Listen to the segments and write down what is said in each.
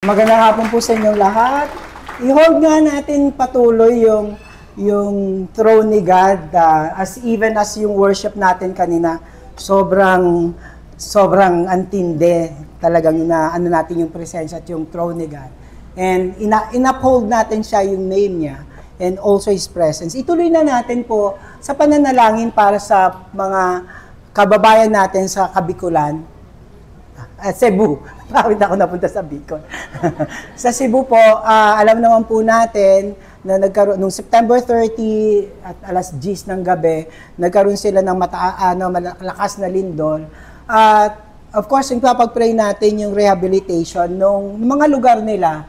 Magandang hapon po sa inyong lahat. I-hold nga natin patuloy yung throne ni God, even as yung worship natin kanina, sobrang antindi talagang ano natin yung presensya at yung throne ni God. And in-uphold natin siya, yung name niya, and also His presence. Ituloy na natin po sa pananalangin para sa mga kababayan natin sa Kabikulan, Cebu. Bakit ako napunta sa Bicol? Sa Cebu po, alam naman po natin na nagkaroon, nung September 30 at alas 10 ng gabi, nagkaroon sila ng malakas na lindol. At of course, ipapag-pray natin yung rehabilitation ng mga lugar nila.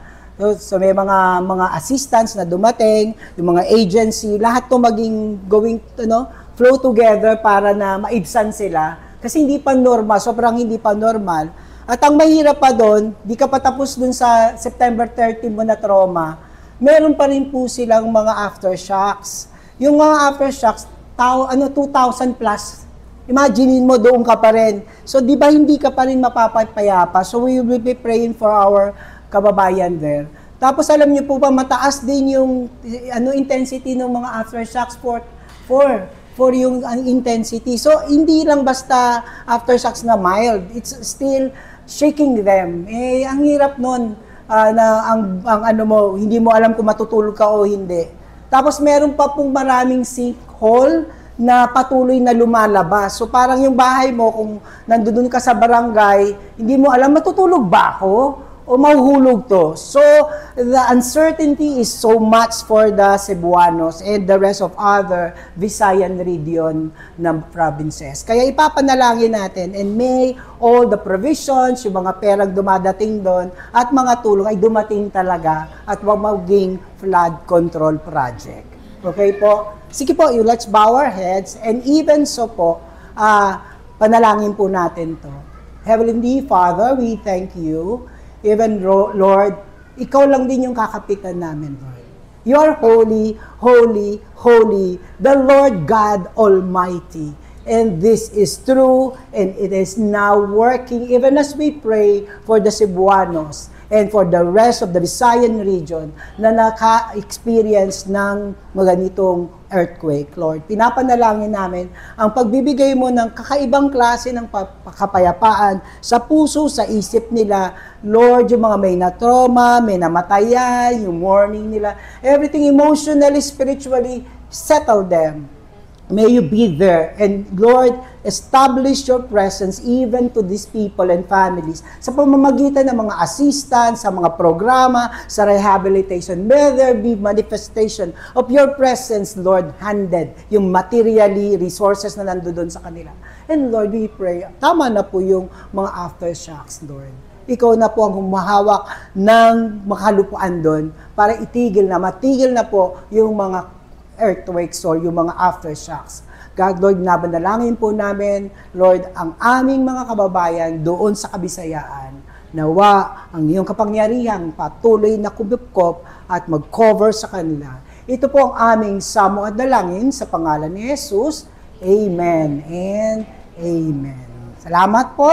So may mga assistants na dumating, yung mga agency, lahat to maging flow together para na maibsan sila. Kasi hindi pa normal, sobrang hindi pa normal. At ang mahirap pa doon, di ka pa tapos doon sa September 30 mo na trauma, meron pa rin po silang mga aftershocks. Yung mga aftershocks, 2,000 plus. Imaginin mo, doon ka pa rin. So, di ba hindi ka pa rin mapapayapa? So, we will be praying for our kababayan there. Tapos, alam niyo po ba, mataas din yung intensity ng mga aftershocks for yung intensity. So, hindi lang basta aftershocks na mild. It's still shaking them. Ang hirap nun na hindi mo alam kung matutulog ka o hindi. Tapos, meron pa pong maraming sinkhole na patuloy na lumalabas. So, parang yung bahay mo, kung nandun ka sa barangay, hindi mo alam, matutulog ba ako? O mahuhulog to. So, the uncertainty is so much for the Cebuanos and the rest of other Visayan region ng provinces. Kaya ipapanalangin natin, and may all the provisions, yung mga perang dumadating doon, at mga tulong ay dumating talaga at wag maging flood control project. Okay po? Sige po, let's bow our heads, and even so po, panalangin po natin to. Heavenly Father, we thank you. Even, Lord, ikaw lang din yung kakapitan namin, Lord. You are holy, holy, holy, the Lord God Almighty. And this is true, and it is now working, even as we pray for the Cebuanos and for the rest of the Visayan region na naka-experience ng ganitong earthquake, Lord. Pinapanalangin namin ang pagbibigay mo ng kakaibang klase ng kapayapaan sa puso, sa isip nila. Lord, yung mga may na-trauma, may namatayan, yung mourning nila, everything emotionally, spiritually, settle them. May you be there. And Lord, establish your presence even to these people and families sa pamamagitan ng mga assistance, sa mga programa, sa rehabilitation. May there be manifestation of your presence, Lord, handed, yung materially resources na nandoon sa kanila. And Lord, we pray, tama na po yung mga aftershocks, Lord. Ikaw na po ang humahawak ng makalupuan doon para matigil na po yung mga earthquakes or yung mga aftershocks. God, Lord, nabanalangin po namin, Lord, ang aming mga kababayan doon sa Kabisayaan. Nawa ang iyong kapangyarihan patuloy na kumupkop at mag-cover sa kanila. Ito po ang aming samo at dalangin sa pangalan ni Jesus. Amen and amen. Salamat po.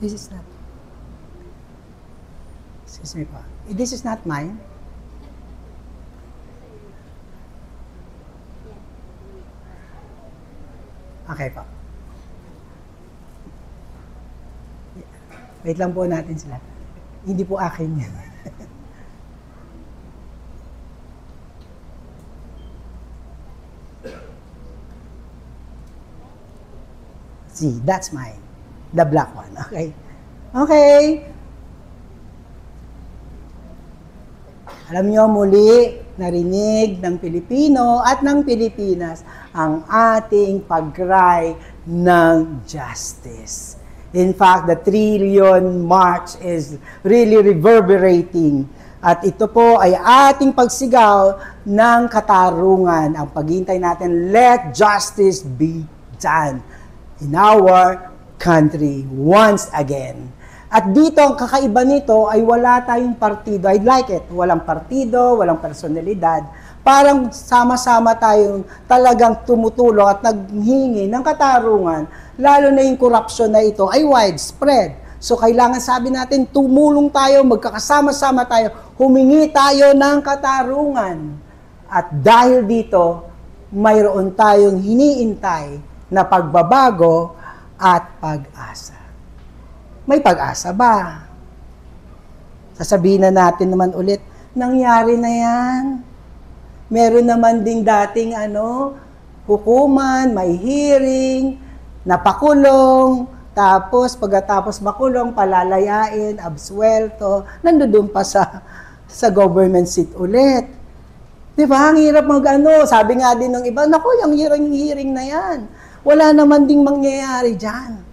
This is not mine. Okay po. Wait lang po natin sila. Hindi po akin yan. See, that's mine. The black one. Okay. Okay. Alam nyo, muli, narinig ng Pilipino at ng Pilipinas ang ating pag-cry ng justice. In fact, the Trillion March is really reverberating. At ito po ay ating pagsigaw ng katarungan. Ang paghintay natin, let justice be done in our country once again. At dito, ang kakaiba nito ay wala tayong partido. I like it. Walang partido, walang personalidad. Parang sama-sama tayong talagang tumutulong at naghingi ng katarungan, lalo na yung corruption na ito ay widespread. So kailangan sabi natin, tumulong tayo, magkakasama-sama tayo, humingi tayo ng katarungan. At dahil dito, mayroon tayong hiniintay na pagbabago at pag-asa. May pag-asa ba? Sasabihin na natin naman ulit, nangyari na yan. Meron naman ding dating hukuman, may hearing, napakulong, tapos pagkatapos makulong, palalayain, absuelto, nandoon pa sa government seat ulit. Di ba? Ang hirap sabi nga din ng iba, naku, yung hearing na yan. Wala naman ding mangyayari dyan.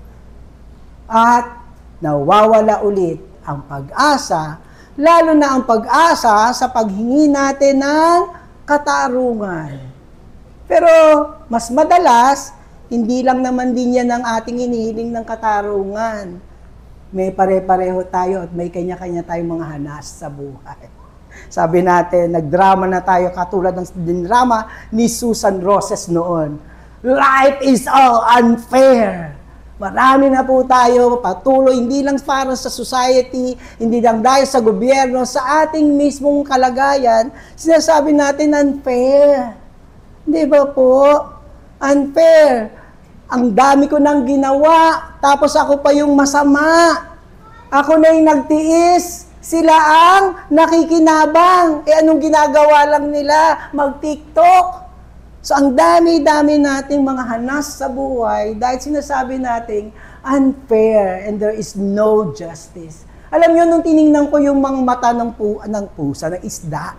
At nawawala ulit ang pag-asa, lalo na ang pag-asa sa paghingi natin ng katarungan. Pero mas madalas, hindi lang naman din yan ang ating hinihiling ng katarungan. May pare-pareho tayo at may kanya-kanya tayong mga hanas sa buhay. Sabi natin, nagdrama na tayo katulad ng drama ni Susan Roses noon. Life is all unfair. Marami na po tayo patuloy, hindi lang para sa society, hindi lang dahil sa gobyerno, sa ating mismong kalagayan, sinasabi natin unfair. Di ba po? Unfair. Ang dami ko nang ginawa, tapos ako pa yung masama. Ako na yung nagtiis, sila ang nakikinabang. Anong ginagawa lang nila? Mag-TikTok. So, ang dami-dami nating mga hanas sa buhay dahil sinasabi nating unfair and there is no justice. Alam nyo, nung tiningnan ko yung mga mata ng pusa, ng isda,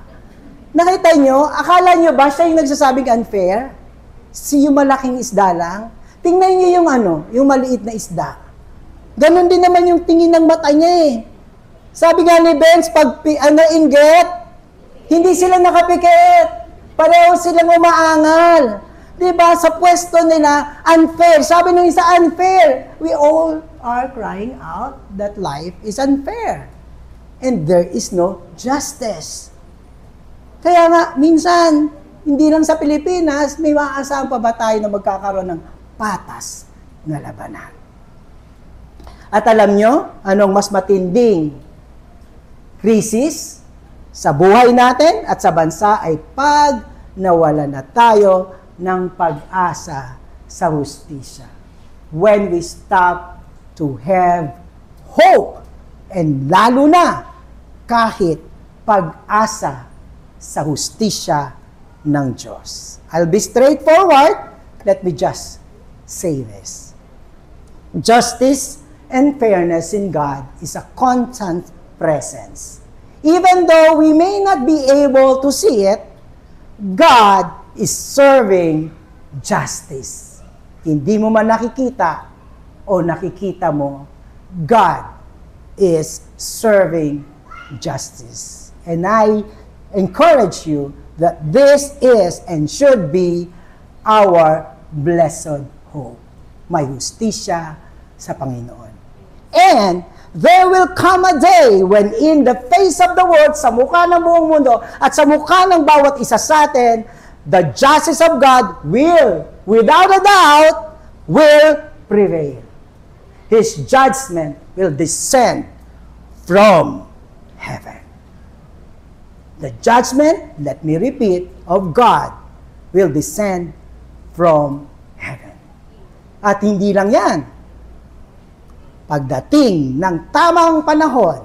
nakita nyo, akala nyo ba siya yung nagsasabing unfair? Yung malaking isda lang? Tingnan nyo yung maliit na isda. Ganon din naman yung tingin ng mata niya eh. Sabi nga ni Benz, pag inggit, hindi sila nakapikit. Pareho silang umaangal. Diba? Sa pwesto nila, unfair. Sabi nung isa, unfair. We all are crying out that life is unfair. And there is no justice. Kaya nga, minsan, hindi lang sa Pilipinas, may maaasahan pa ba tayo na magkakaroon ng patas na labanan. At alam nyo, anong mas matinding krisis sa buhay natin at sa bansa ay pag nawala na tayo ng pag-asa sa hustisya. When we stop to have hope and lalo na kahit pag-asa sa hustisya ng Diyos. I'll be straightforward. Let me just say this. Justice and fairness in God is a constant presence. Even though we may not be able to see it, God is serving justice. Hindi mo man nakikita o nakikita mo, God is serving justice. And I encourage you that this is and should be our blessed hope. May hustisya sa Panginoon. And there will come a day when in the face of the world, sa mukha ng buong mundo, at sa mukha ng bawat isa sa atin, the justice of God will, without a doubt, will prevail. His judgment will descend from heaven. The judgment, let me repeat, of God will descend from heaven. At hindi lang yan. Pagdating ng tamang panahon,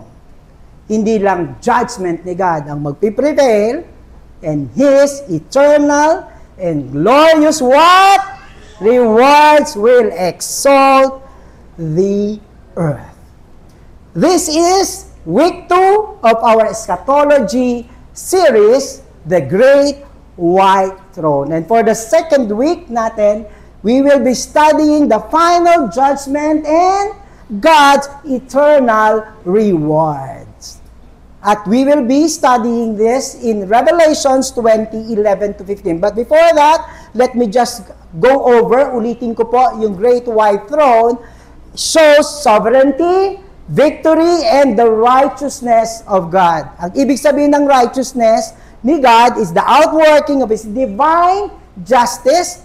hindi lang judgment ni God ang magpiprevail, and His eternal and glorious what? Rewards will exalt the earth. This is week 2 of our eschatology series, The Great White Throne. And for the second week natin, we will be studying the final judgment and God's eternal rewards. At we will be studying this in Revelations 20:11-15. But before that, let me just go over, ulitin ko po, yung Great White Throne shows sovereignty victory and the righteousness of God. Ang ibig sabihin ng righteousness ni God is the outworking of His divine justice.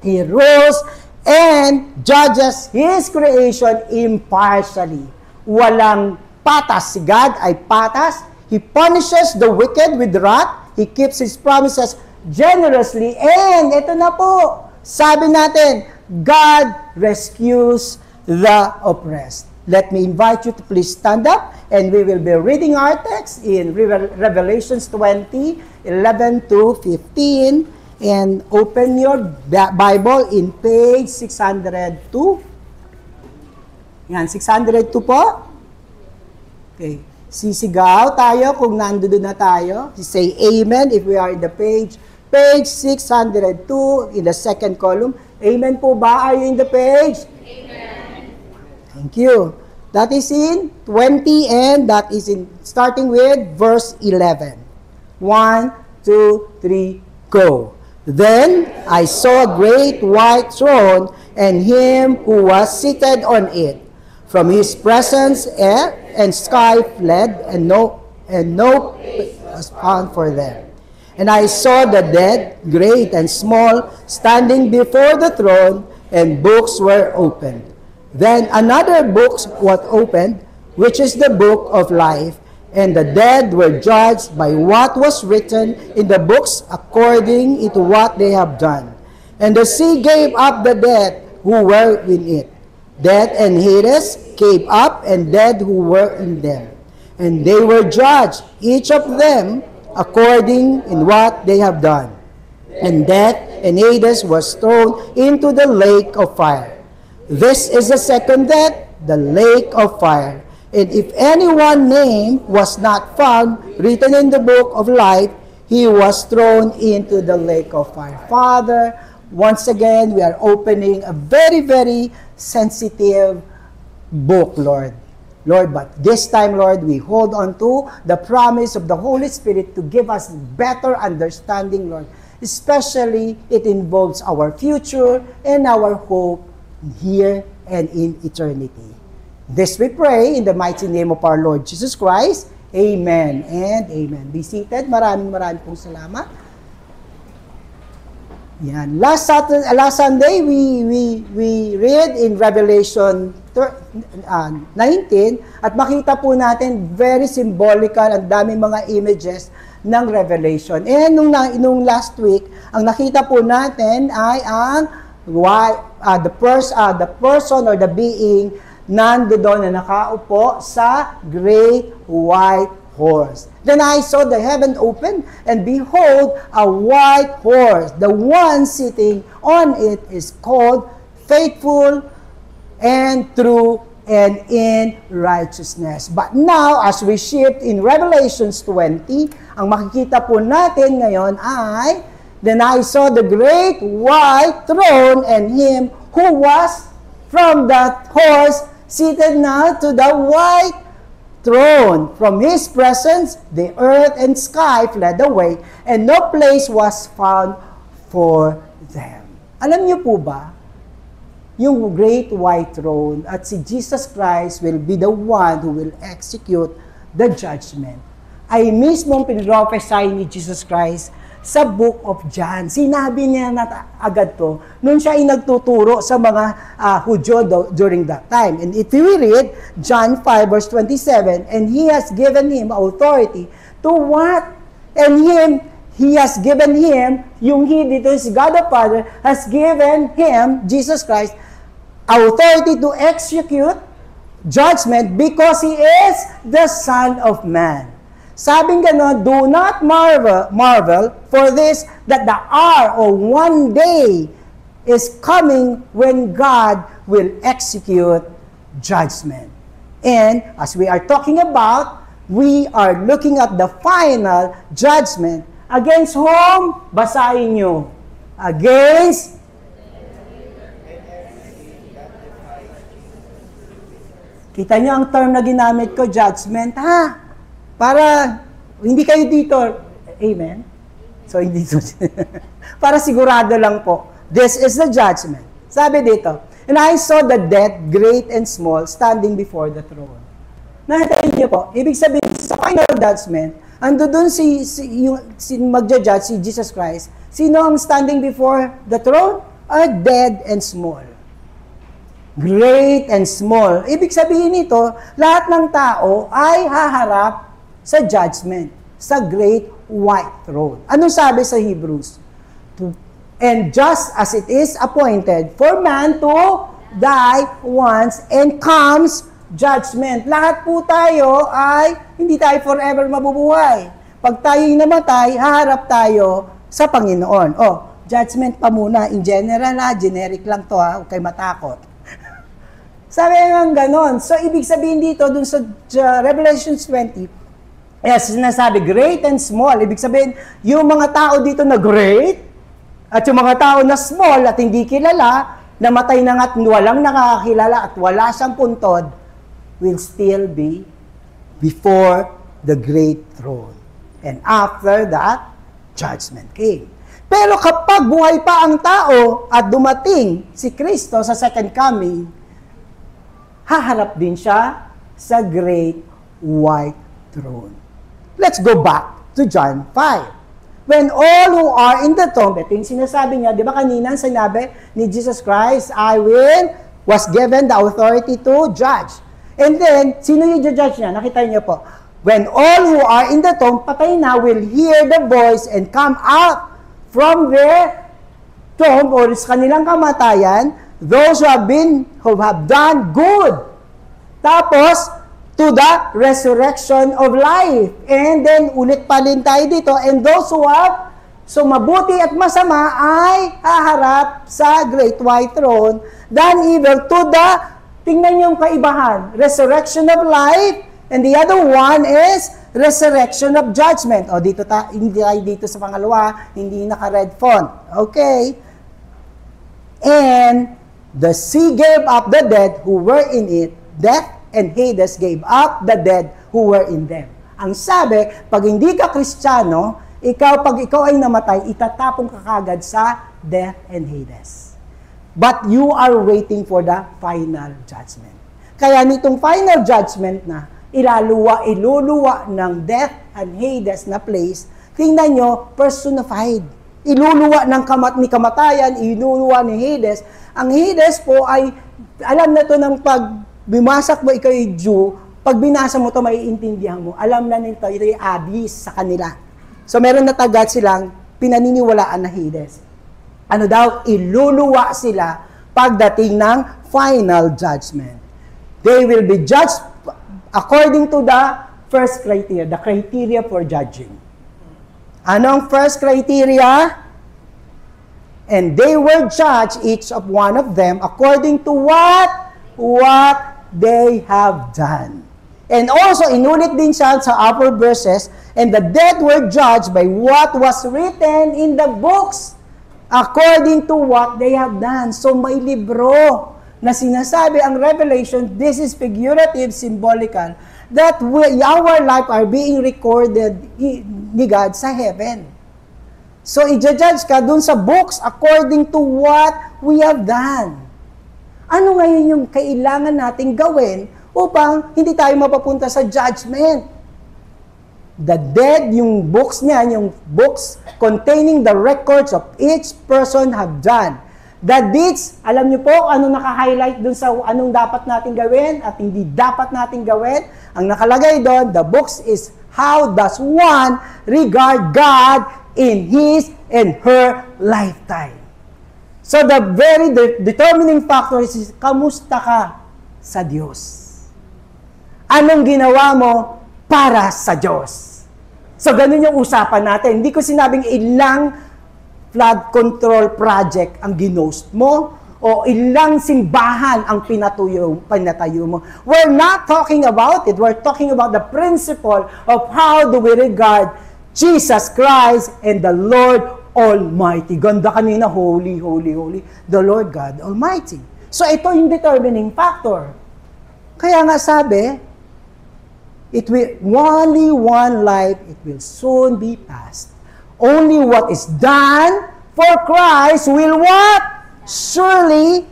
He rules and judges His creation impartially. Walang patas. Si God ay patas. He punishes the wicked with wrath. He keeps His promises generously. And ito na po, sabi natin, God rescues the oppressed. Let me invite you to please stand up, and we will be reading our text in Revelations 20, 11 to 15, and open your Bible in page 602. Yan, 602 po. Okay. Sisigaw tayo kung nandoon na tayo. Say amen if we are in the page 602 in the second column. Amen po ba? Are you in the page? Amen. Thank you. That is in 20 and that is in starting with verse 11. 1, 2, 3, go. Then I saw a great white throne and him who was seated on it. From his presence air and sky fled, and no place was found for them. And I saw the dead, great and small, standing before the throne, and books were opened. Then another book was opened, which is the book of life, and the dead were judged by what was written in the books according to what they have done. And the sea gave up the dead who were in it. Death and Hades gave up, and dead who were in them. And they were judged, each of them, according in what they have done. And death and Hades was thrown into the lake of fire. This is the second death, the lake of fire. And if anyone's name was not found written in the book of life, he was thrown into the lake of fire. Father, once again, we are opening a very, very sensitive book, Lord. Lord, but this time, Lord, we hold on to the promise of the Holy Spirit to give us better understanding, Lord. Especially, it involves our future and our hope here and in eternity. This we pray in the mighty name of our Lord Jesus Christ. Amen and amen. Be seated. Maraming pong salamat. Yan. Last Sunday, we read in Revelation 19 at makita po natin very symbolical, ang daming mga images ng Revelation. And nung last week, ang nakita po natin ay ang the person or the being nandoon na nakaupo sa great white horse. Then I saw the heaven open, and behold, a white horse. The one sitting on it is called Faithful and True and in righteousness. But now, as we shift in Revelations 20, ang makikita po natin ngayon ay, then I saw the great white throne and him who was from that horse seated now to the white throne. From his presence, the earth and sky fled away, and no place was found for them. Alam niyo po ba, yung great white throne at si Jesus Christ will be the one who will execute the judgment. Ay mismong pinrophesy ni Jesus Christ sa Book of John. Sinabi niya na agad to nung siya ay nagtuturo sa mga Hudyo during that time. And if we read John 5 verse 27, and he has given him authority to what? And he has given him, yung he dito si God the Father, has given him, Jesus Christ, authority to execute judgment because he is the Son of Man. Sabing gano'n, do not marvel for this, that the hour or one day is coming when God will execute judgment. And as we are talking about, we are looking at the final judgment. Against whom? Basahin nyo. Against kita nyo ang term na ginamit ko, judgment, ha? Para hindi kayo dito. Amen? So, hindi dito. Para sigurado lang po. This is the judgment. Sabi dito, and I saw the dead, great and small, standing before the throne. Nakita niyo po, ibig sabihin, sa final judgment, ando doon si magja-judge, si Jesus Christ. Sino ang standing before the throne? Are dead and small. Great and small. Ibig sabihin nito, lahat ng tao ay haharap sa judgment, sa great white throne. Anong sabi sa Hebrews? And just as it is appointed for man to die once and comes judgment. Lahat po tayo ay hindi tayo forever mabubuhay. Pag tayo'y namatay, haharap tayo sa Panginoon. Judgment pa muna. In general generic lang to huwag kayo matakot. Sabi nga ganon. So, ibig sabihin dito, dun sa Revelation 20, sinasabi, great and small. Ibig sabihin, yung mga tao dito na great, at yung mga tao na small at hindi kilala, namatay na nga't walang nakakakilala at wala siyang puntod, will still be before the great throne. And after that, judgment came. Pero kapag buhay pa ang tao at dumating si Kristo sa second coming, haharap din siya sa great white throne. Let's go back to John 5. When all who are in the tomb, ito yung sinasabi niya, di ba kanina sinabi ni Jesus Christ, was given the authority to judge. And then, sino yung judge niya? Nakita niyo po. When all who are in the tomb, patay na, will hear the voice and come out from their tomb or sa kanilang kamatayan, those who have done good. Tapos, to the resurrection of life. And then, ulit pa rin tayo dito, and those who have, so mabuti at masama ay haharap sa great white throne, done evil to the, tingnan yung kaibahan, resurrection of life, and the other one is resurrection of judgment. O dito hindi tayo dito sa pangalawa, hindi naka-red font. Okay. And the sea gave up the dead who were in it. Death and Hades gave up the dead who were in them. Ang sabi, pag hindi ka Kristiyano, pag ikaw ay namatay, itatapong ka kagad sa death and Hades. But you are waiting for the final judgment. Kaya nitong final judgment na, iluluwa ng death and Hades na place, tingnan nyo, personified. Iluluwa ni kamatayan, iluluwa ni Hades. Ang Hades po ay, alam na to ng pag bimasak mo, ikaw ay Jew, pag binasa mo to maiintindihan mo, alam na nito, ito yung abyss sa kanila. So meron na tagad silang pinaniniwalaan na Hades. Ano daw? Iluluwa sila pagdating ng final judgment. They will be judged according to the first criteria, the criteria for judging. Anong first criteria? And they were judged, each of one of them, according to what they have done. And also, inulit din siya sa upper verses, and the dead were judged by what was written in the books, according to what they have done. So, may libro na sinasabi ang Revelation, this is figurative, symbolical, that our life are being recorded ni God sa heaven. So, i-judge ka dun sa books according to what we have done. Ano ngayon yung kailangan nating gawin upang hindi tayo mapapunta sa judgment? The dead, yung books niya, yung books containing the records of each person have done. The deeds, alam niyo po, ano naka-highlight dun sa anong dapat nating gawin at hindi dapat nating gawin? Ang nakalagay doon, the books is how does one regard God in his and her lifetime. So the very determining factor is, kamusta ka sa Diyos? Anong ginawa mo para sa Diyos? So ganun yung usapan natin. Hindi ko sinabing ilang flood control project ang ginost mo o ilang simbahan ang pinatayo mo. We're not talking about it. We're talking about the principle of how do we regard Jesus Christ and the Lord Almighty. Ganda kanina, holy, holy, holy, the Lord God Almighty. So ito yung determining factor. Kaya nga sabi, it will only one life, it will soon be past. Only what is done for Christ will what? Surely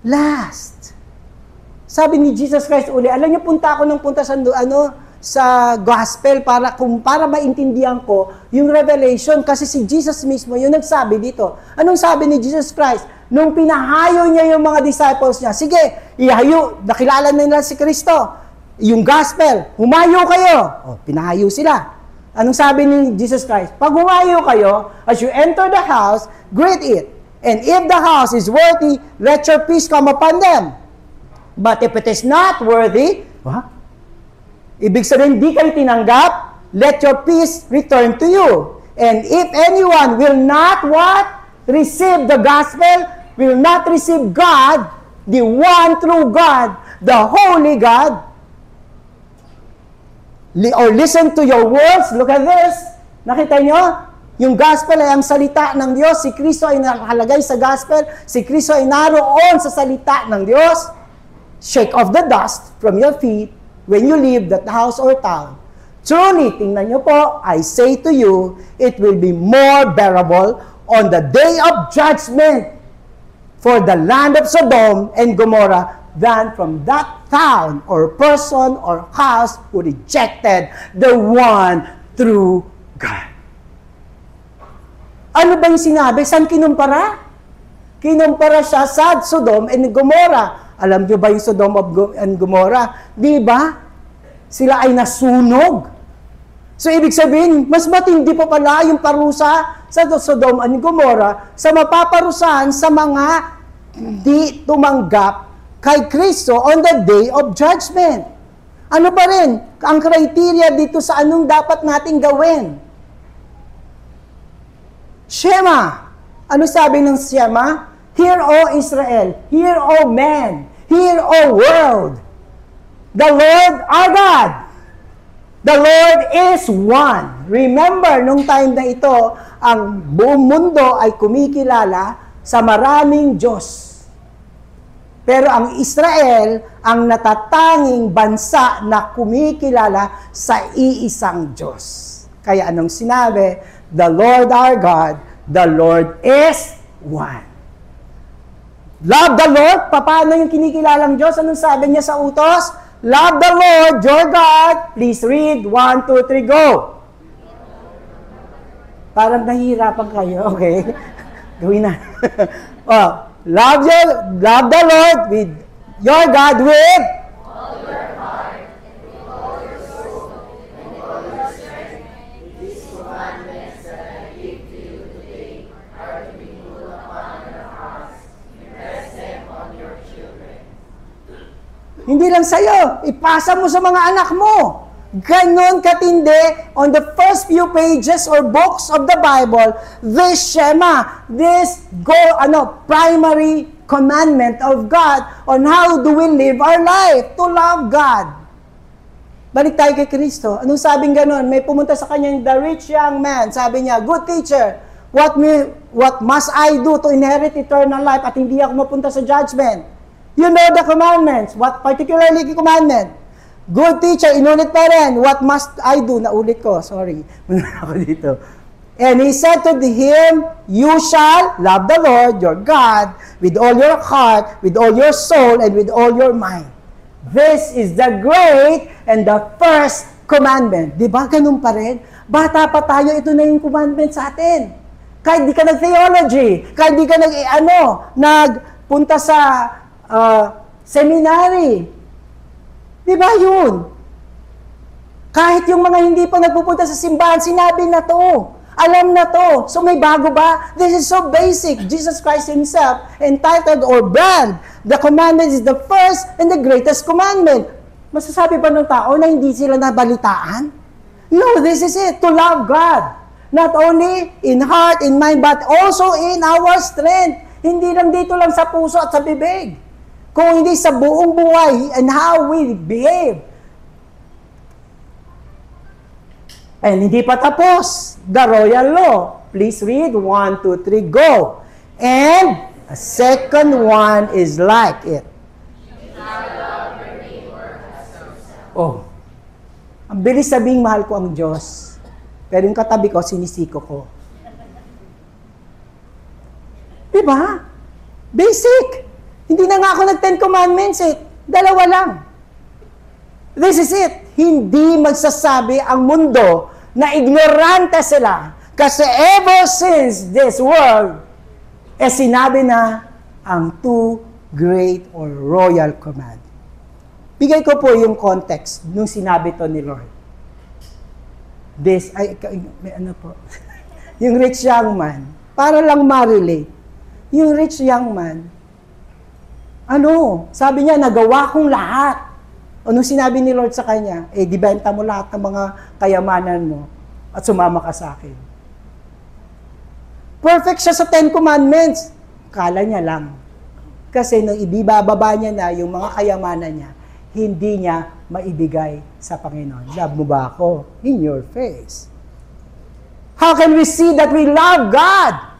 last. Sabi ni Jesus Christ uli, alam niyo, punta ako ng punta sa gospel para maintindihan ko yung revelation, kasi si Jesus mismo yung nagsabi dito. Anong sabi ni Jesus Christ? Nung pinahayo niya yung mga disciples niya, sige, ihayo, nakilala na nila si Kristo. Yung gospel, humayo kayo. O, pinahayo sila. Anong sabi ni Jesus Christ? Pag humayo kayo, as you enter the house, greet it. And if the house is worthy, let your peace come upon them. But if it is not worthy, ibig sabihin, di kayo tinanggap, let your peace return to you. And if anyone will not receive the gospel, will not receive God, the one true God, the holy God, or listen to your words, look at this, nakita nyo? Yung gospel ay ang salita ng Diyos, si Kristo ay nakalagay sa gospel, si Kristo ay naroon sa salita ng Diyos. Shake off the dust from your feet when you leave that house or town. Truly, tingnan nyo po, I say to you, it will be more bearable on the day of judgment for the land of Sodom and Gomorrah than from that town or person or house who rejected the one true God. Ano ba yung sinabi? Saan kinumpara? Kinumpara siya sa Sodom and Gomorrah. Alam niyo ba yung Sodom and Gomorrah? Di ba? Sila ay nasunog. So, ibig sabihin, mas matindi pa pala yung parusa sa Sodom and Gomorrah sa mapaparusahan sa mga di tumanggap kay Kristo on the day of judgment. Ano pa rin ang criteria dito sa anong dapat nating gawin? Shema. Ano sabi ng Shema? Hear, O Israel. Hear, O man. Hear, O world. The Lord our God. The Lord is one. Remember, nung time na ito, ang buong mundo ay kumikilala sa maraming Diyos. Pero ang Israel, ang natatanging bansa na kumikilala sa iisang Diyos. Kaya anong sinabi? The Lord our God, the Lord is one. Love the Lord. Paano yung kinikilalang Diyos? Anong sabi niya sa utos? Love the Lord, your God. Please read. 1, 2, 3, go. Parang nahihirapan kayo. Okay. Gawin na. Love the Lord with your God with all your heart, and with all your soul, and with all your strength. These commandments that I give to you today are to be put upon your hearts. Impress them on your children. Hindi lang sa'yo, ipasa mo sa mga anak mo. Ganon katindi, on the first few pages or books of the Bible, this Shema, this primary commandment of God on how do we live our life, to love God. Balik tayo kay Kristo. Anong sabing ganon? May pumunta sa kanya the rich young man. Sabi niya, good teacher, what must I do to inherit eternal life at hindi ako mapunta sa judgment? You know the commandments. What particularly commandment? Good teacher, inulit pa rin. What must I do? Naulit ko. Sorry. Muna ako dito. And he said to him, you shall love the Lord your God with all your heart, with all your soul, and with all your mind. This is the great and the first commandment. Di ba? Ganun pa rin. Bata pa tayo, ito na yung commandment sa atin. Kahit di ka nag-theology, kahit di ka nagpunta sa seminary. Di ba yun? Kahit yung mga hindi pa nagpupunta sa simbahan, sinabi na to. Alam na to. So may bago ba? This is so basic. Jesus Christ Himself entitled or brand, the commandment is the first and the greatest commandment. Masasabi ba ng tao na hindi sila nabalitaan? No, this is it. To love God. Not only in heart, in mind, but also in our strength. Hindi lang dito lang sa puso at sa bibig. Kung hindi sa buong buhay and how we behave. And hindi pa tapos. The royal law. Please read. 1, 2, 3, go. And a second one is like it. Oh. Ang bilis sabing mahal ko ang Diyos. Pero yung katabi ko, sinisiko ko. Diba? Basic. Hindi na nga ako nag-10 commandments eh. Dalawa lang. This is it. Hindi magsasabi ang mundo na ignorante sila. Kasi ever since this world, sinabi na ang two great or royal command. Bigay ko po yung context nung sinabi to ni Lord. May ano po. Yung rich young man, para lang ma-relate. Yung rich young man, sabi niya, nagawa kong lahat. Nung sinabi ni Lord sa kanya, dibenta mo lahat ng mga kayamanan mo at sumama ka sa akin. Perfect siya sa 10 Commandments. Kala niya lang. Kasi nung ibibababa niya na yung mga kayamanan niya, hindi niya maibigay sa Panginoon. Love mo ba ako? In your face. How can we see that we love God?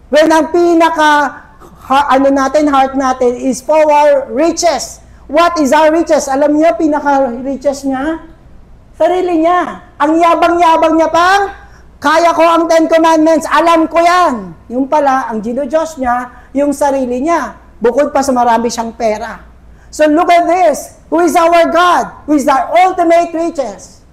When ang heart natin is for our riches. What is our riches? Alam niyo, pinaka-riches niya? Sarili niya. Ang yabang-yabang niya pang, kaya ko ang 10 Commandments, alam ko yan. Yung pala, ang Diyos niya, yung sarili niya. Bukod pa sa marami siyang pera. So look at this. Who is our God? Who is our ultimate riches?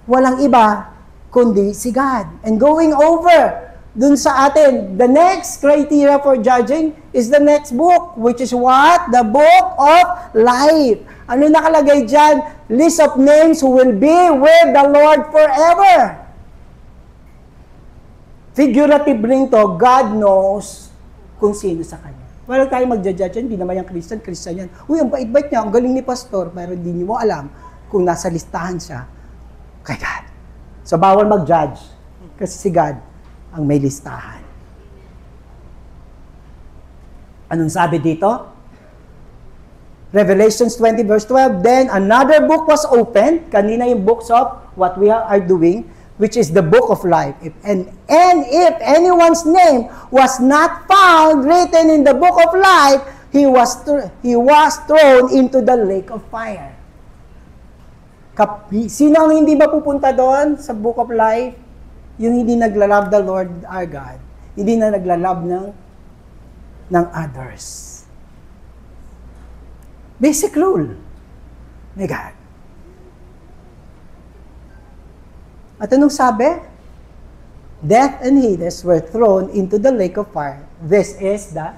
Walang iba, kundi si God. And going over dun sa atin, the next criteria for judging is the next book, which is what? The book of life. Ano nakalagay dyan? List of names who will be with the Lord forever. Figurative ring to, God knows kung sino sa Kanya. Wala tayong magja-judge yan, hindi naman yung Christian yan. Uy, ang bait-bait niya, ang galing ni pastor, pero hindi mo alam kung nasa listahan siya kay God. So, bawal mag-judge. Kasi si God ang may listahan. Anong sabi dito? Revelations 20 verse 12, Then another book was opened. Kanina yung books of what we are doing, which is the book of life. And if anyone's name was not found written in the book of life, he was thrown into the lake of fire. Sino ang hindi mapupunta doon sa book of life? Yung hindi naglalove the Lord our God. Hindi na naglalove ng others. Basic rule ni God. At anong sabi? Death and Hades were thrown into the lake of fire. This is the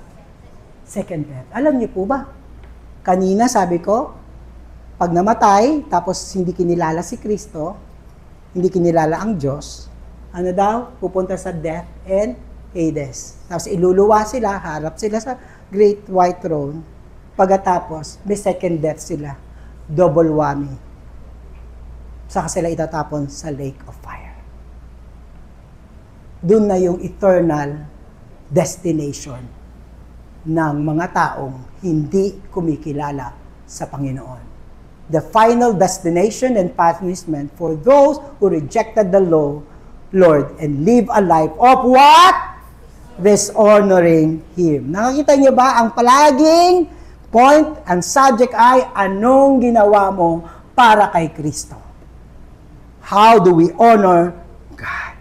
second death. Alam niyo po ba? Kanina sabi ko, pag namatay, tapos hindi kinilala si Kristo, hindi kinilala ang Diyos, ano daw? Pupunta sa death and Hades. Tapos iluluwa sila, harap sila sa great white throne. Pagkatapos, may second death sila. Double whammy. Saka sila itatapon sa lake of fire. Doon na yung eternal destination ng mga taong hindi kumikilala sa Panginoon. The final destination and punishment for those who rejected the Lord and live a life of what? Dishonoring Him. Nakakita niyo ba ang palaging point and subject ay anong ginawa mo para kay Kristo? How do we honor God?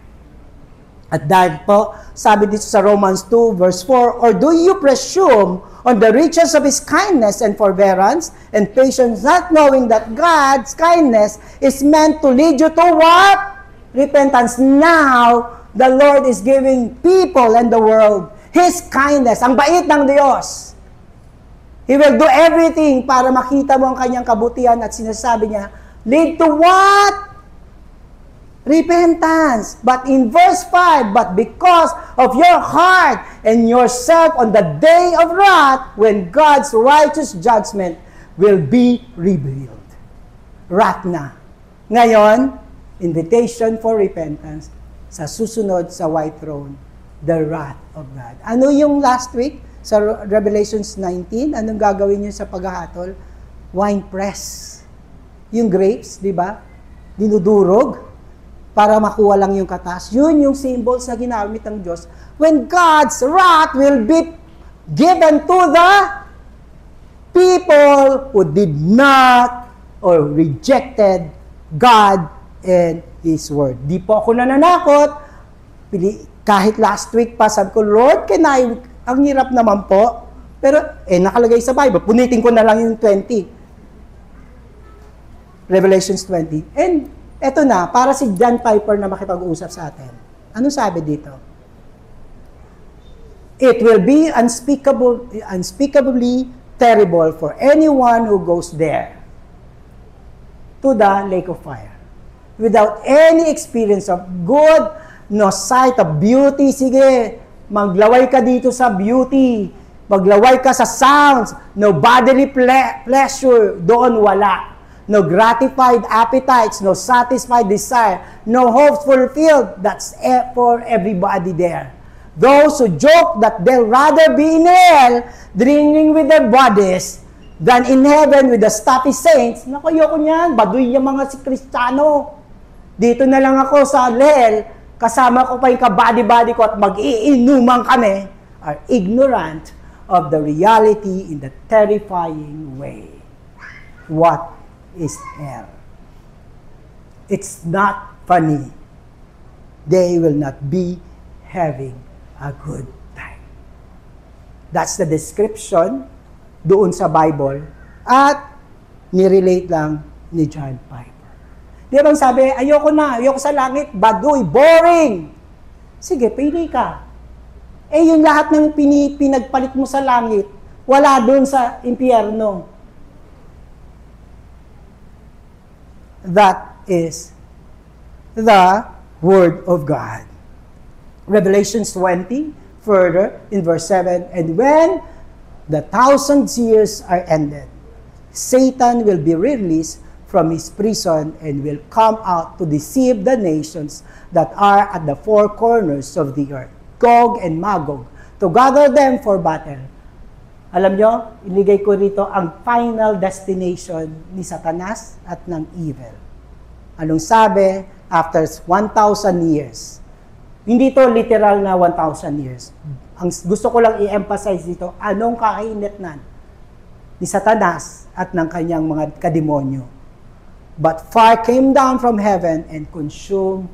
At dahil po, sabi dito sa Romans 2 verse 4, Or do you presume on the riches of His kindness and forbearance and patience, not knowing that God's kindness is meant to lead you to what? Repentance. Now, the Lord is giving people and the world His kindness. Ang bait ng Diyos. He will do everything para makita mo ang kanyang kabutihan at sinasabi niya, lead to what? Repentance. But in verse 5, but because of your heart and yourself on the day of wrath, when God's righteous judgment will be revealed. Wrath na. Ngayon, invitation for repentance sa susunod sa white throne, the wrath of God. Ano yung last week sa Revelations 19? Anong gagawin niyo sa paghahatol? Wine press. Yung grapes, di ba? Dinudurog para makuha lang yung katas. Yun yung symbols na ginamit ng Diyos. When God's wrath will be given to the people who did not or rejected God and His Word. Di po ako nananakot. Kahit last week pa, sabi ko, Lord, ang hirap naman po. Pero, nakalagay sa Bible. Punitin ko na lang yung 20. Revelations 20. And, eto na, para si John Piper na makipag-usap sa atin. Anong sabi dito? It will be unspeakably terrible for anyone who goes there to the lake of fire without any experience of good, no sight of beauty. Sige, maglaway ka dito sa beauty. Maglaway ka sa sounds. No bodily pleasure. Doon wala. No gratified appetites. No satisfied desire. No hopes fulfilled. That's for everybody there. Those who joke that they'll rather be in hell, drinking with their bodies, than in heaven with the stuffy saints. Naku, ayoko niyan. Baduy yung mga si Kristiyano. Dito na lang ako sa hell, kasama ko pa yung kabady-body ko at mag-iinuman kami, are ignorant of the reality in the terrifying way. What is hell? It's not funny. They will not be having a good time. That's the description doon sa Bible at nirelate lang ni John Piper. Di ba sabi, ayoko sa langit, baduy, boring. Sige, pili ka. Yung lahat ng pinagpalit mo sa langit, wala doon sa impyerno. That is the Word of God. Revelations 20, further, in verse 7, and when the 1,000 years are ended, Satan will be released from his prison and will come out to deceive the nations that are at the four corners of the earth, Gog and Magog, to gather them for battle. Alam nyo, iligay ko rito ang final destination ni Satanas at ng evil. Anong sabi? After 1,000 years. Hindi to literal na 1,000 years. Ang gusto ko lang i-emphasize dito, anong kainitnan ni Satanas at ng kanyang mga kademonyo. But fire came down from heaven and consumed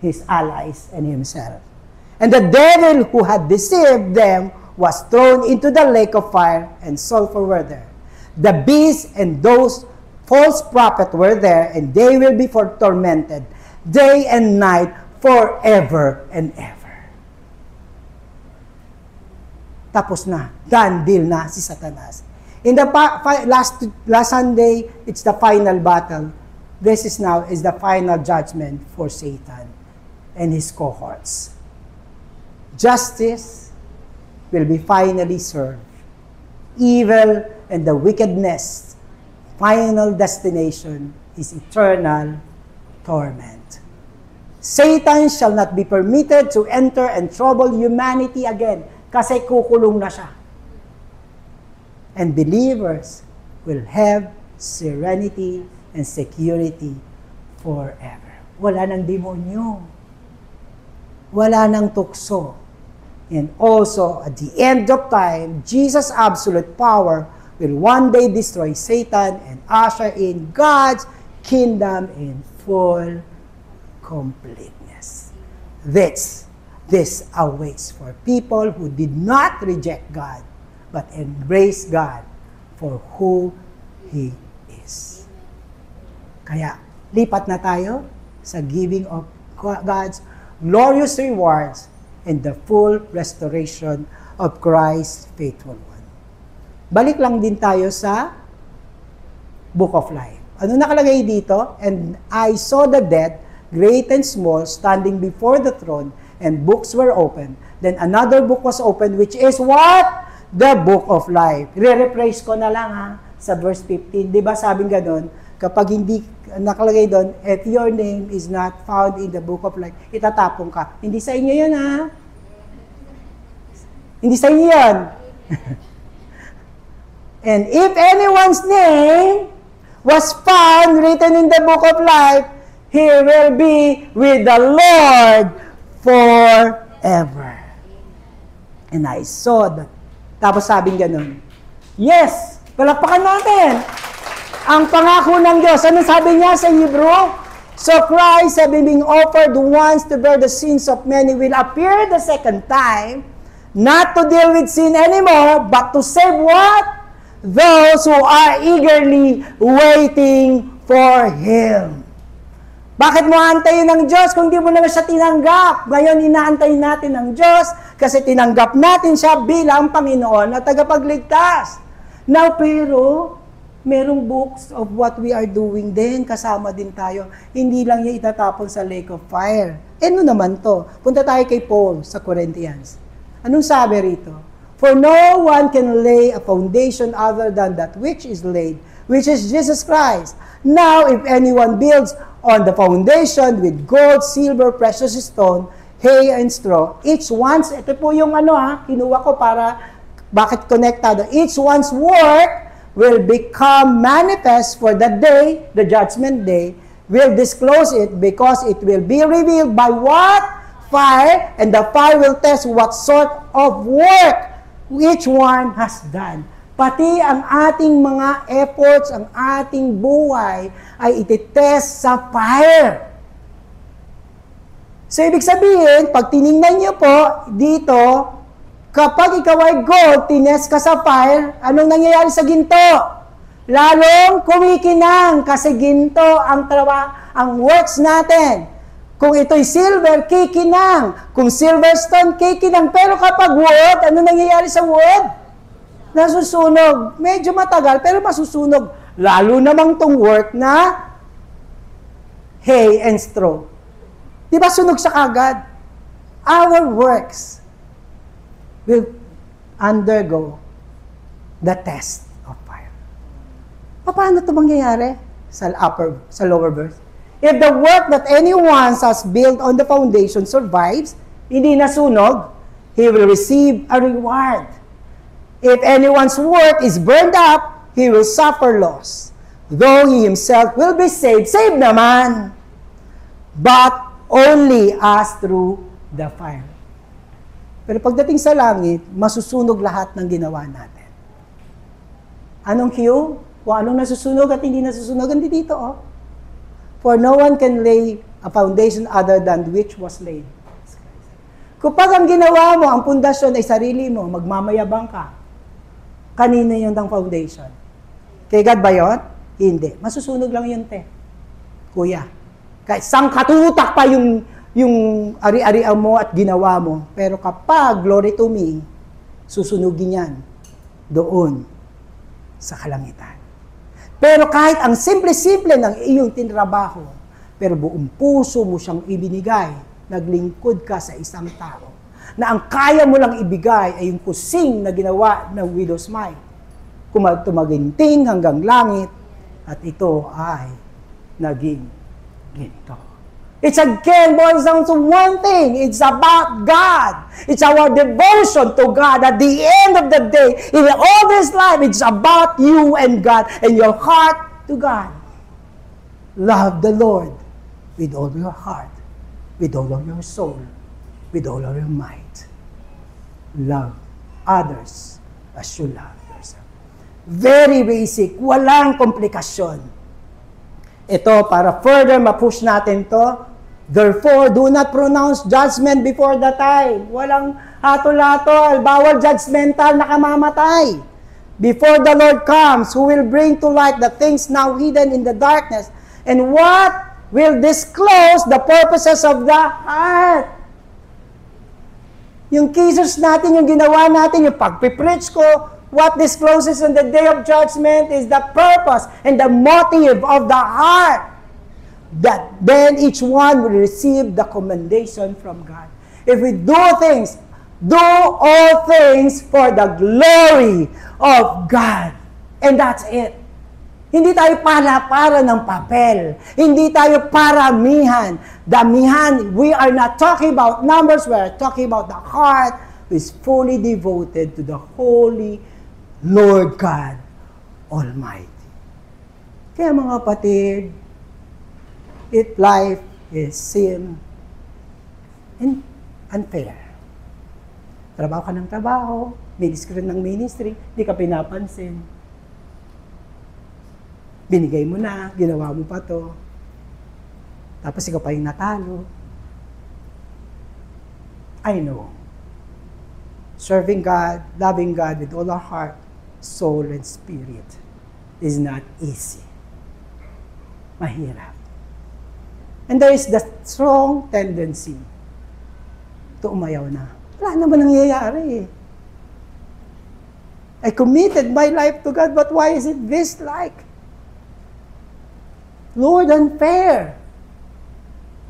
his allies and himself. And the devil who had deceived them was thrown into the lake of fire and sulfur were there. The beast and those false prophets were there, and they will be tormented day and night forever and ever. Tapos na. Done deal na si Satanas. In the last Sunday, it's the final battle. This is now the final judgment for Satan and his cohorts. Justice will be finally served. Evil and the wickedness, final destination is eternal torment. Satan shall not be permitted to enter and trouble humanity again kasi kukulong na siya. And believers will have serenity and security forever. Wala nang demonyo. Wala nang tukso. And also, at the end of time, Jesus' absolute power will one day destroy Satan and usher in God's kingdom in full completeness. This awaits for people who did not reject God, but embrace God for who He is. Kaya, lipat na tayo sa giving of God's glorious rewards and the full restoration of Christ's faithful one. Balik lang din tayo sa Book of Life. Ano nakalagay dito? And I saw the dead, great and small, standing before the throne, and books were opened. Then another book was opened, which is what? The Book of Life. Re-rephrase ko na lang sa verse 15. Di ba sabing ganon? Kapag hindi nakalagay doon, if your name is not found in the Book of Life, itatapon ka. Hindi sa inyo yun, Hindi sa inyo yan. And if anyone's name was found written in the Book of Life, he will be with the Lord forever. And I saw that. Tapos sabing ganun, yes, palakpakan natin. Ang pangako ng Diyos, ano sabi niya sa Hebrew? So Christ, having been offered once to bear the sins of many, will appear the second time, not to deal with sin anymore, but to save what? Those who are eagerly waiting for Him. Bakit mo aantayin ng Diyos kung di mo naman siya tinanggap? Ngayon, inaantayin natin ng Diyos kasi tinanggap natin siya bilang Panginoon at tagapagligtas. Now, pero, merong books of what we are doing din, kasama din tayo. Hindi lang niya itatapon sa lake of fire. Ano naman to? Punta tayo kay Paul sa Corinthians. Anong sabi rito? For no one can lay a foundation other than that which is laid, which is Jesus Christ. Now, if anyone builds on the foundation with gold, silver, precious stone, hay, and straw, each one's, ito po yung kinuha ko para, bakit connectado? Each one's work will become manifest for the day, the judgment day, will disclose it because it will be revealed by what? Fire, and the fire will test what sort of work each one has done. Pati ang ating mga efforts, ang ating buhay ay ititest sa fire. So, ibig sabihin, pag tinignan niyo po dito, kapag ikaw ay gold, tinest ka sa fire, anong nangyayari sa ginto? Lalong kumikinang kasi ginto ang works natin. Kung ito'y silver, kikinang. Kung silverstone, kikinang. Pero kapag wood, ano nangyayari sa wood? Nasusunog. Medyo matagal, pero masusunog. Lalo namang tong work na hay and straw. Di ba sunog sa kagad? Our works will undergo the test of fire. Paano ito mangyayari? Sa lower verse. If the work that anyone has built on the foundation survives, hindi nasunog, he will receive a reward. If anyone's work is burned up, he will suffer loss. Though he himself will be saved naman, but only as through the fire. Pero pagdating sa langit, masusunog lahat ng ginawa natin. Anong cue? Kung anong nasusunog at hindi nasusunog, hindi dito, For no one can lay a foundation other than which was laid. Kapag ang ginawa mo, ang pundasyon ay sarili mo, magmamayabang ka, kanina yun ang foundation. Kay God ba yun? Hindi. Masusunog lang yun, kuya. Kahit sang katutak pa yung ari-arian mo at ginawa mo. Pero kapag, glory to me, susunugin yan doon sa kalangitan. Pero kahit ang simple-simple ng iyong tinrabaho, pero buong puso mo siyang ibinigay, naglingkod ka sa isang tao, na ang kaya mo lang ibigay ay yung kusing na ginawa ng widow's mite. Tumaginting hanggang langit, at ito ay naging ginto. It's again boils down to one thing. It's about God. It's our devotion to God. At the end of the day, in all this life, it's about you and God and your heart to God. Love the Lord with all your heart, with all of your soul, with all of your might. Love others as you love yourself. Very basic. Walang komplikasyon. Ito, para further ma-push natin to, therefore, do not pronounce judgment before the time. Walang hatol-hatol, bawal judgmental, nakamamatay. Before the Lord comes, who will bring to light the things now hidden in the darkness, and what will disclose the purposes of the heart. Yung cases natin, yung ginawa natin, yung pagpipreach ko, what discloses on the day of judgment is the purpose and the motive of the heart. That then each one will receive the commendation from God. If we do all things for the glory of God. And that's it. Hindi tayo para ng papel. Hindi tayo paramihan. Damihan. We are not talking about numbers. We are talking about the heart who is fully devoted to the Holy Lord God Almighty. Kaya mga kapatid, if life is sin and unfair. Trabaho ka ng trabaho, ministry ng ministry, di ka pinapansin. Binigay mo na, ginawa mo pa to. Tapos ikaw pa yung natalo. I know. Serving God, loving God with all our heart, soul, and spirit is not easy. Mahirap. And there is the strong tendency to umayaw na. Wala naman nangyayari eh. I committed my life to God, but why is it this like? Lord, unfair.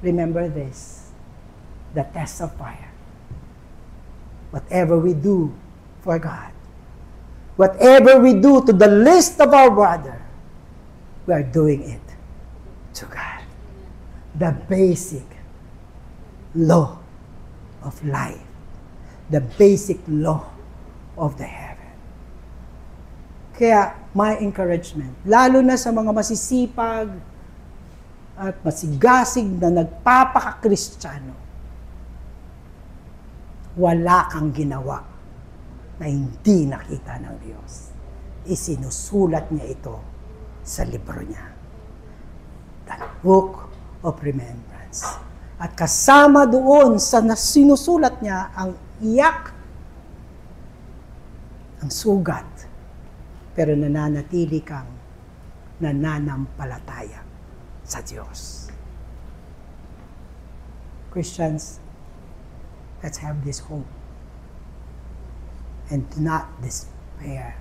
Remember this, the test of fire. Whatever we do for God, whatever we do to the least of our brother, we are doing it to God. The basic law of life, the basic law of the heaven. Kaya, my encouragement, lalo na sa mga masisipag at masigasig na nagpapaka-Kristiyano, wala kang ginawa na hindi nakita ng Diyos. Isinusulat niya ito sa libro niya. The Book of Remembrance. At kasama doon sa sinusulat niya ang iyak, ang sugat, pero nananatili kang nananampalataya sa Diyos. Christians, let's have this hope and do not despair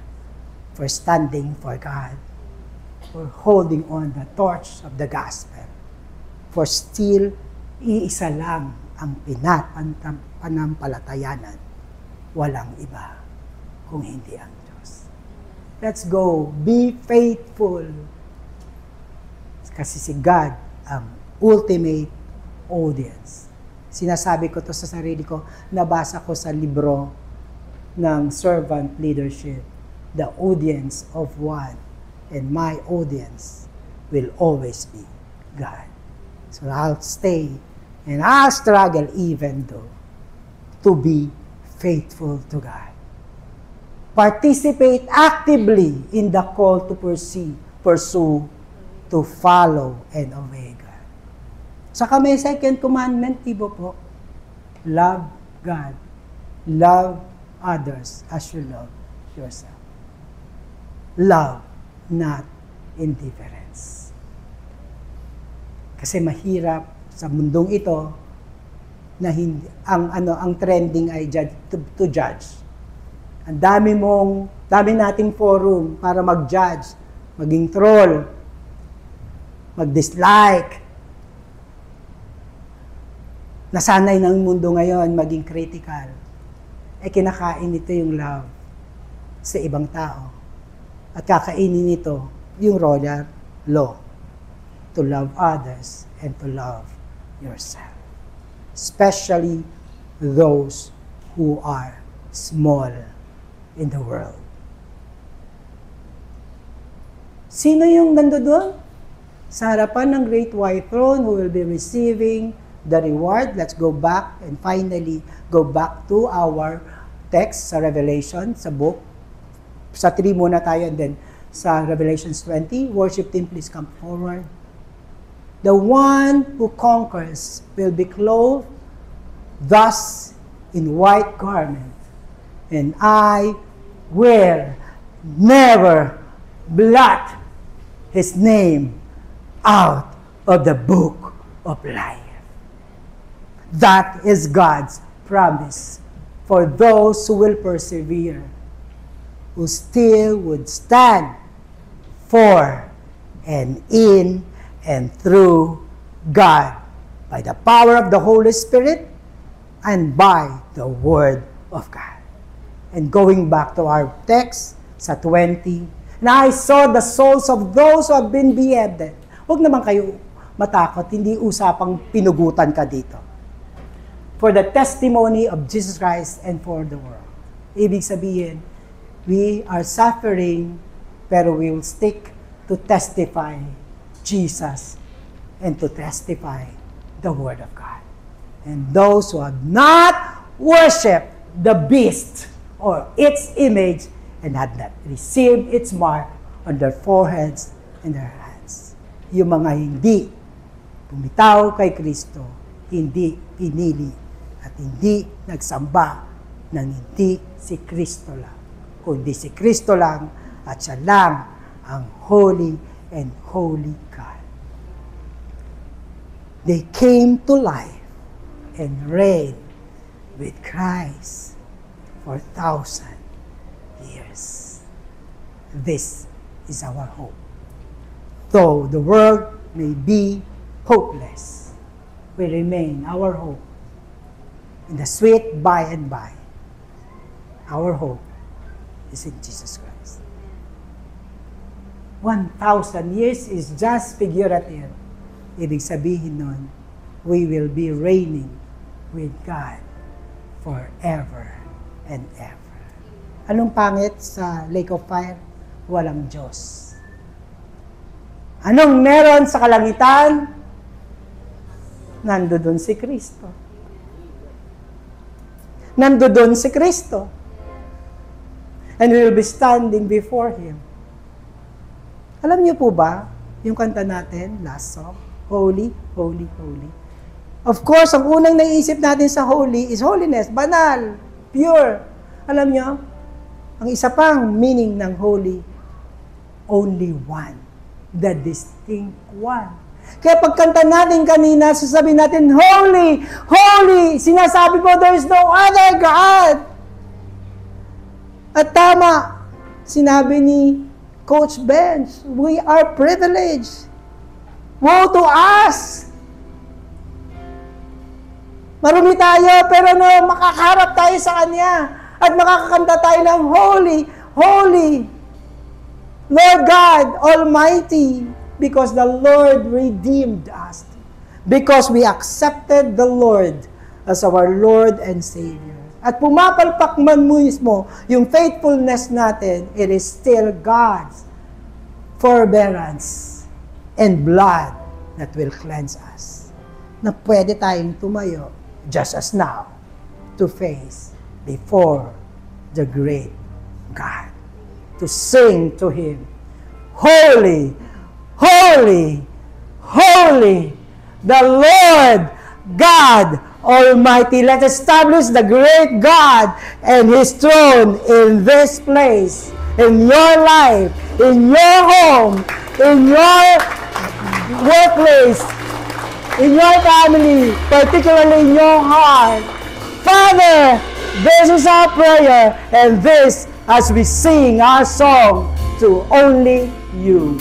for standing for God, for holding on the torch of the gospel, for still iisa lang ang panampalatayanan, walang iba kung hindi ang Diyos. Let's go, be faithful. Kasi si God ang ultimate audience. Sinasabi ko to sa sarili ko, nabasa ko sa libro ng servant leadership, the audience of one, and my audience will always be God. So I'll stay and I'll struggle even though to be faithful to God. Participate actively in the call to pursue, to follow, and obey God. Saka may second commandment, di ba po? Love God. Love others as you love yourself. Love, not indifference. Kasi mahirap sa mundong ito na hindi, ang trending ay to judge. Ang dami nating forum para mag-judge, maging troll, mag-dislike. Nasanay ng mundo ngayon maging critical. Kinakain nito yung love sa ibang tao. At kakainin nito yung royal law to love others and to love yourself. Especially those who are small in the world. Sino yung nandoon? Sa harapan ng great white throne who will be receiving the reward. Let's go back and finally go back to our text sa Revelation, sa book. Sa 3 muna tayo and then sa Revelations 20. Worship team, please come forward. The one who conquers will be clothed thus in white garment, and I will never blot his name out of the book of life. That is God's promise for those who will persevere, who still would stand for and in and through God by the power of the Holy Spirit and by the Word of God. And going back to our text sa 20, and I saw the souls of those who have been beheaded. Huwag naman kayo matakot, hindi usapang pinugutan ka dito. For the testimony of Jesus Christ and for the world. Ibig sabihin, we are suffering, pero we will stick to testify Jesus and to testify the Word of God. And those who have not worshipped the beast or its image and had not received its mark on their foreheads and their hands. Yung mga hindi bumitaw kay Kristo, hindi pinili at hindi nagsamba na hindi si Kristo lang, kundi si Kristo lang at siya lang ang holy and holy God. They came to life and reigned with Christ for 1,000 years. This is our hope. Though the world may be hopeless, we remain our hope in the sweet by and by. Our hope is in Jesus Christ. 1,000 years is just figurative. Ibig sabihin nun, we will be reigning with God forever and ever. Anong pangit sa lake of fire? Walang Diyos. Anong meron sa kalangitan? Nandoon si Kristo. Nandoon si Kristo. And we will be standing before Him. Alam niyo po ba, yung kanta natin, last song, Holy, Holy, Holy. Of course, ang unang naisip natin sa holy is holiness, banal, pure. Alam niyo, ang isa pang meaning ng holy, only one, the distinct one. Kaya pagkanta natin kanina, sasabihin natin, Holy, Holy, sinasabi mo, there is no other God. At tama, sinabi ni Coach Benz, we are privileged. Woe to us! Marumi tayo, pero makakaharap tayo sa Kanya. At makakakanta tayo ng Holy, Holy, Lord God Almighty, because the Lord redeemed us. Because we accepted the Lord as our Lord and Savior. At pumapalpak man mismo yung faithfulness natin, it is still God's forbearance and blood that will cleanse us. Na pwede tayong tumayo, just as now, to face before the great God. To sing to Him, Holy, Holy, Holy, the Lord God Almighty. Let's establish the great God and His throne in this place, in your life, in your home, in your workplace, in your family, particularly in your heart. Father, this is our prayer, and this as we sing our song to only You.